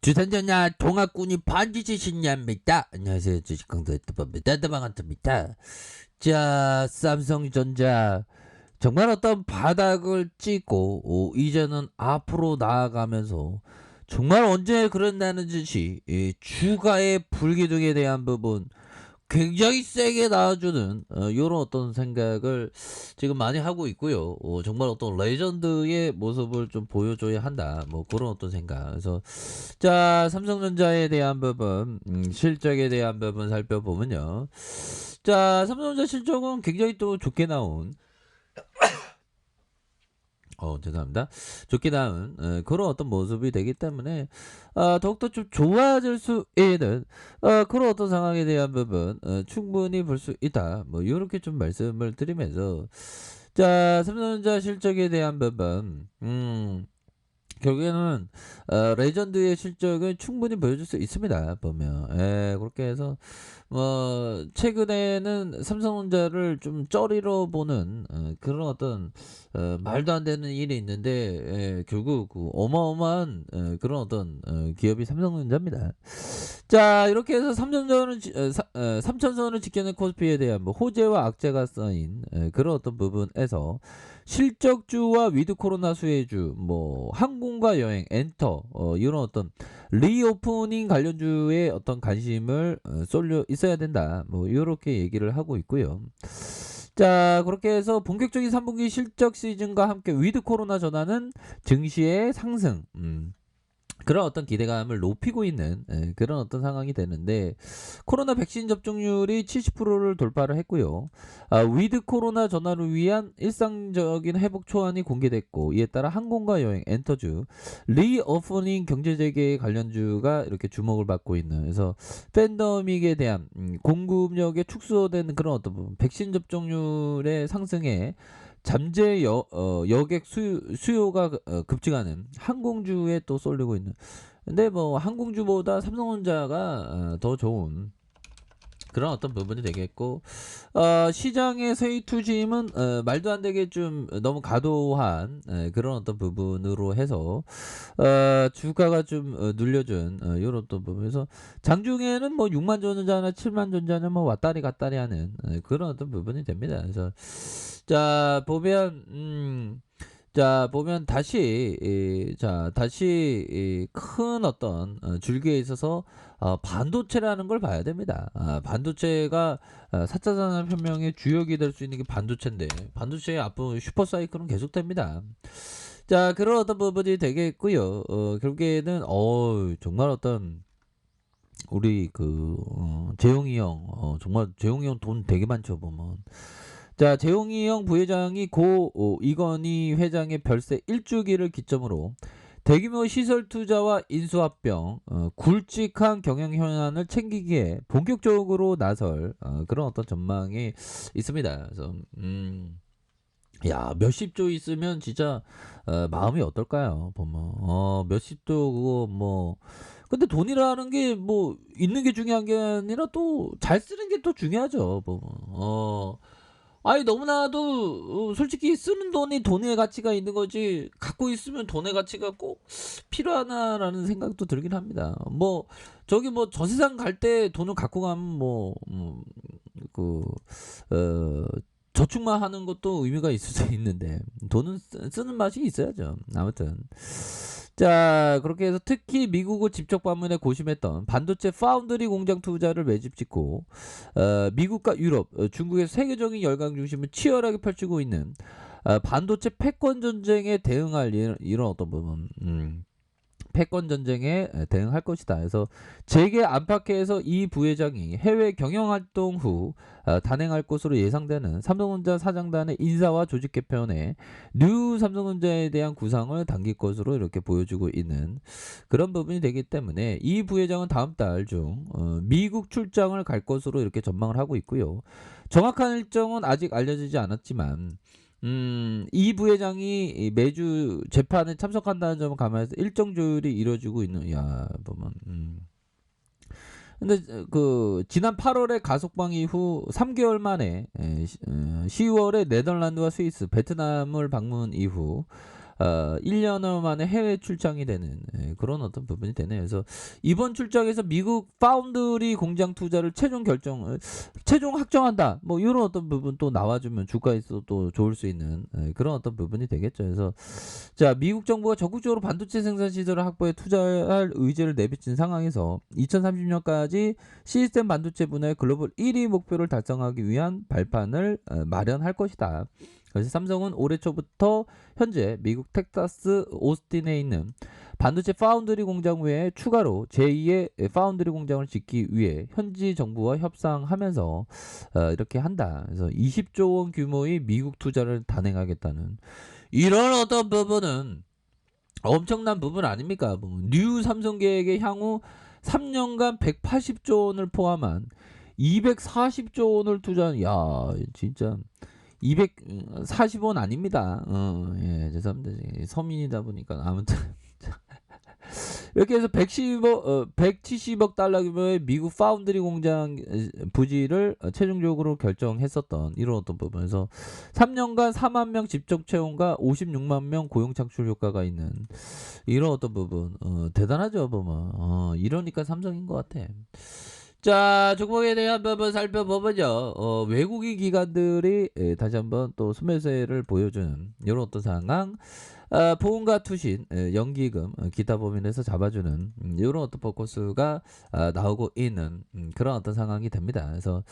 주산전야 동학군이 반드시 승리합니다. 안녕하세요. 주식강도 유튜버입니다. 더방한트입니다. 자, 삼성전자 정말 어떤 바닥을 찍고 이제는 앞으로 나아가면서 정말 언제 그런다는 듯이 주가의 불기둥에 대한 부분 굉장히 세게 나와주는 이런 어떤 생각을 지금 많이 하고 있고요. 정말 어떤 레전드의 모습을 좀 보여줘야 한다. 뭐 그런 어떤 생각. 그래서 자, 삼성전자에 대한 부분, 실적에 대한 부분 살펴보면요. 자, 삼성전자 실적은 굉장히 또 좋게 나온 죄송합니다. 좋게 나온 그런 어떤 모습이 되기 때문에 더욱더 좀 좋아질 수 있는 그런 어떤 상황에 대한 부분 충분히 볼 수 있다. 뭐 이렇게 좀 말씀을 드리면서 자, 삼성전자 실적에 대한 부분 결국에는 레전드의 실적을 충분히 보여줄 수 있습니다. 보면 그렇게 해서 최근에는 삼성전자를 좀 쩌리로 보는 그런 어떤 말도 안 되는 일이 있는데 결국 그 어마어마한 그런 어떤 기업이 삼성전자입니다. 자, 이렇게 해서 삼천선을 지켜낸 코스피에 대한 뭐 호재와 악재가 쌓인 그런 어떤 부분에서 실적주와 위드 코로나 수혜주, 뭐 항공과 여행, 엔터 이런 어떤 리오프닝 관련주의 어떤 관심을 쏠려 있어야 된다. 뭐 이렇게 얘기를 하고 있고요. 자, 그렇게 해서 본격적인 3분기 실적 시즌과 함께 위드 코로나 전환은 증시의 상승. 그런 어떤 기대감을 높이고 있는 그런 어떤 상황이 되는데 코로나 백신 접종률이 70%를 돌파를 했고요. 위드 코로나 전환을 위한 일상적인 회복 초안이 공개됐고 이에 따라 항공과 여행, 엔터주, 리오프닝 경제재개 관련주가 이렇게 주목을 받고 있는 그래서 팬데믹에 대한 공급력에 축소되는 그런 어떤 부분 백신 접종률의 상승에 잠재 여객 수요가 급증하는 항공주에 또 쏠리고 있는. 근데 뭐 항공주보다 삼성전자가 더 좋은 그런 어떤 부분이 되겠고 시장의 세입 투심은 말도 안 되게 좀 너무 과도한 그런 어떤 부분으로 해서 주가가 좀 눌려준 이런 어떤 부분에서 장중에는 뭐 6만 전자나 7만 전자나 뭐 왔다리 갔다리 하는 그런 어떤 부분이 됩니다. 그래서 자 보면 다시 큰 어떤 줄기에 있어서 반도체라는 걸 봐야 됩니다. 반도체가 4차 산업혁명의 주역이 될 수 있는 게 반도체인데 반도체의 앞으로 슈퍼사이클은 계속됩니다. 자, 그런 어떤 부분이 되겠고요. 결국에는 정말 어떤 우리 그 재용이 형 정말 재용이 형 돈 되게 많죠 보면. 자, 재용이 형 부회장이 고 이건희 회장의 별세 1주기를 기점으로 대규모 시설 투자와 인수합병, 굵직한 경영 현안을 챙기기에 본격적으로 나설 그런 어떤 전망이 있습니다. 그래서 야, 몇십 조 있으면 진짜 마음이 어떨까요? 보면 몇십 조 그거 뭐 근데 돈이라는 게 뭐 있는 게 중요한 게 아니라 또 잘 쓰는 게 또 중요하죠. 보면 아니 너무나도 솔직히 쓰는 돈이 돈의 가치가 있는 거지 갖고 있으면 돈의 가치가 꼭 필요하나라는 생각도 들긴 합니다. 뭐 저기 뭐 저 세상 갈 때 돈을 갖고 가면 그 어, 저축만 하는 것도 의미가 있을 수 있는데 돈은 쓰는 맛이 있어야죠. 아무튼 자, 그렇게 해서 특히 미국을 직접 방문해 고심했던 반도체 파운드리 공장 투자를 매집짓고 미국과 유럽, 중국의 세계적인 열강 중심을 치열하게 펼치고 있는 반도체 패권 전쟁에 대응할 이런 어떤 부분 패권 전쟁에 대응할 것이다. 그래서 재계 안팎에서 이 부회장이 해외 경영 활동 후 단행할 것으로 예상되는 삼성전자 사장단의 인사와 조직 개편에 뉴 삼성전자에 대한 구상을 당길 것으로 이렇게 보여주고 있는 그런 부분이 되기 때문에 이 부회장은 다음 달 중 미국 출장을 갈 것으로 이렇게 전망을 하고 있고요. 정확한 일정은 아직 알려지지 않았지만 이 부회장이 매주 재판에 참석한다는 점을 감안해서 일정 조율이 이루어지고 있는, 야, 보면, 근데 그 지난 8월에 가석방 이후 3개월 만에 10월에 네덜란드와 스위스, 베트남을 방문 이후 1년여 만에 해외 출장이 되는 그런 어떤 부분이 되네요. 그래서 이번 출장에서 미국 파운드리 공장 투자를 최종 확정한다. 뭐 이런 어떤 부분 또 나와주면 주가에서 또 좋을 수 있는 그런 어떤 부분이 되겠죠. 그래서 자, 미국 정부가 적극적으로 반도체 생산 시설을 확보해 투자할 의지를 내비친 상황에서 2030년까지 시스템 반도체 분야의 글로벌 1위 목표를 달성하기 위한 발판을 마련할 것이다. 그래서 삼성은 올해 초부터 현재 미국 텍사스 오스틴에 있는 반도체 파운드리 공장 외에 추가로 제2의 파운드리 공장을 짓기 위해 현지 정부와 협상하면서 이렇게 한다. 그래서 20조 원 규모의 미국 투자를 단행하겠다는 이런 어떤 부분은 엄청난 부분 아닙니까? 뉴 삼성 계획의 향후 3년간 180조 원을 포함한 240조 원을 투자한, 야, 진짜 240원 아닙니다. 예, 죄송합니다. 서민이다 보니까 아무튼 이렇게 해서 170억 달러 규모의 미국 파운드리 공장 부지를 최종적으로 결정했었던 이런 어떤 부분에서 3년간 4만 명 직접 채용과 56만 명 고용 창출 효과가 있는 이런 어떤 부분 대단하죠 보면 이러니까 삼성인 것 같아. 자, 종목에 대한 부분 살펴보면요. 외국인 기관들이 다시 한번 또 순매수를 보여주는 이런 어떤 상황. 보험과 투신, 연기금, 기타 범위에서 잡아주는 이런 어떤 포커스가 나오고 있는 그런 어떤 상황이 됩니다. 그래서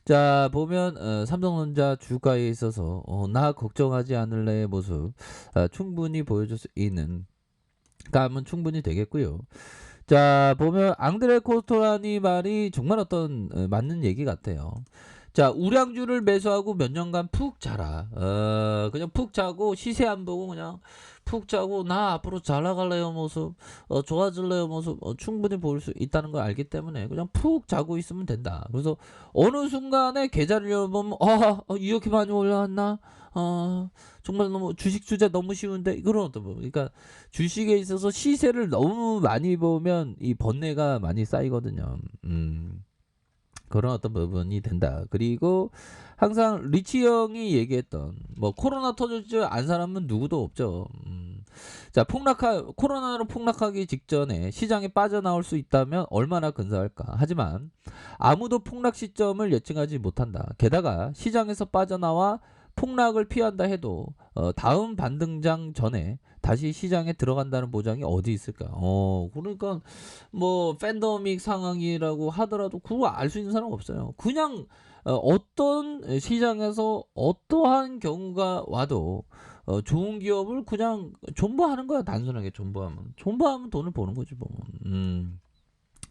자 보면 삼성전자 주가에 있어서 나 걱정하지 않을래의 모습 충분히 보여줄 수 있는 감은 충분히 되겠고요. 자 보면 앙드레 코스토라니 말이 정말 어떤 맞는 얘기 같아요. 자 우량주를 매수하고 몇 년간 푹 자라. 그냥 푹 자고 시세 안 보고 그냥 푹 자고 나 앞으로 잘 나갈래요 모습 좋아질래요 모습 충분히 볼 수 있다는 걸 알기 때문에 그냥 푹 자고 있으면 된다. 그래서 어느 순간에 계좌를 열어보면 이렇게 많이 올라왔나 정말 너무 주식 투자 너무 쉬운데 그런 어떤 부분. 그러니까 주식에 있어서 시세를 너무 많이 보면 이 번뇌가 많이 쌓이거든요. 그런 어떤 부분이 된다. 그리고 항상 리치 형이 얘기했던 뭐 코로나 터질 줄 안 사람은 누구도 없죠. 자 코로나로 폭락하기 직전에 시장에 빠져나올 수 있다면 얼마나 근사할까. 하지만 아무도 폭락 시점을 예측하지 못한다. 게다가 시장에서 빠져나와 폭락을 피한다 해도 다음 반등장 전에 다시 시장에 들어간다는 보장이 어디 있을까? 그러니까 뭐 팬데믹 상황이라고 하더라도 그거 알 수 있는 사람 없어요. 그냥 어떤 시장에서 어떠한 경우가 와도 좋은 기업을 그냥 존버하는 거야. 단순하게 존버하면 돈을 버는 거지 뭐.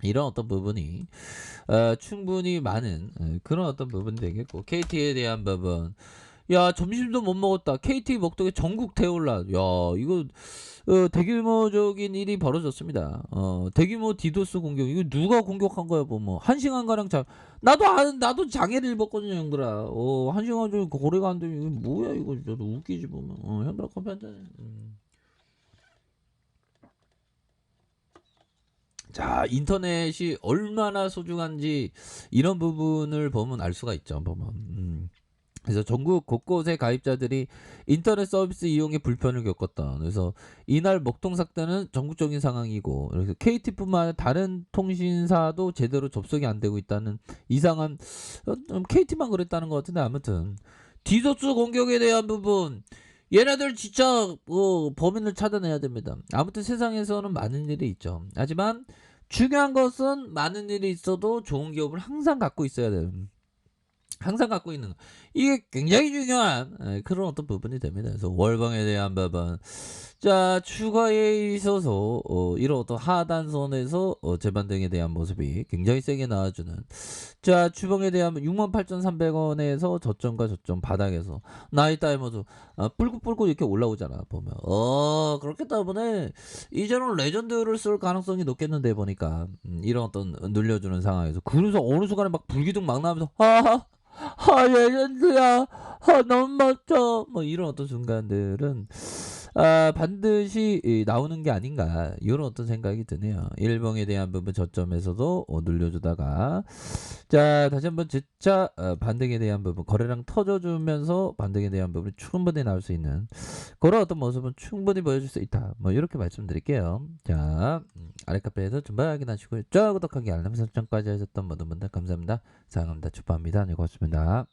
이런 어떤 부분이 충분히 많은 그런 어떤 부분이 되겠고 KT에 대한 부분. 야 점심도 못 먹었다. KT 먹덕에 전국 대혼란. 야 이거 대규모적인 일이 벌어졌습니다. 대규모 디도스 공격. 이거 누가 공격한 거야 뭐 1시간가량 나도 장애를 입었거든요 형들아. 1시간 전에 거래가 안 되면 이거 뭐야 이거 진짜 웃기지 보면. 형들아 커피 한잔. 자 인터넷이 얼마나 소중한지 이런 부분을 보면 알 수가 있죠 보면. 그래서 전국 곳곳의 가입자들이 인터넷 서비스 이용에 불편을 겪었다. 그래서 이날 먹통 삭제는 전국적인 상황이고, 그래서 KT뿐만 아니라 다른 통신사도 제대로 접속이 안 되고 있다는 이상한 KT만 그랬다는 것 같은데 아무튼 디도스 공격에 대한 부분. 얘네들 진짜 범인을 찾아내야 됩니다. 아무튼 세상에서는 많은 일이 있죠. 하지만 중요한 것은 많은 일이 있어도 좋은 기업을 항상 갖고 있어야 돼요. 항상 갖고 있는 이게 굉장히 중요한 그런 어떤 부분이 됩니다. 그래서 월봉에 대한 부분. 자 추가에 있어서 이런 어떤 하단선에서 재반등에 대한 모습이 굉장히 세게 나와주는. 자 주봉에 대한 68,300원에서 저점과 저점 바닥에서 나이따의 모습 뿔긋뿔긋 이렇게 올라오잖아 보면. 그렇기 때문에 이제는 레전드를 쓸 가능성이 높겠는데 보니까 이런 어떤 눌려주는 상황에서 그래서 어느 순간에 막 불기둥 막 나면서 레전드야 너무 멋져 뭐 이런 어떤 순간들은 반드시 나오는 게 아닌가 이런 어떤 생각이 드네요. 일봉에 대한 부분 저점에서도 눌려주다가 자 다시 한번 재차 반등에 대한 부분 거래량 터져주면서 반등에 대한 부분이 충분히 나올 수 있는 그런 어떤 모습은 충분히 보여줄 수 있다. 뭐 이렇게 말씀드릴게요. 자 아래 카페에서 정말 확인하시고요. 좋아요 구독하기 알람 설정까지 하셨던 모든 분들 감사합니다. 사랑합니다. 축복합니다. 네 고맙습니다.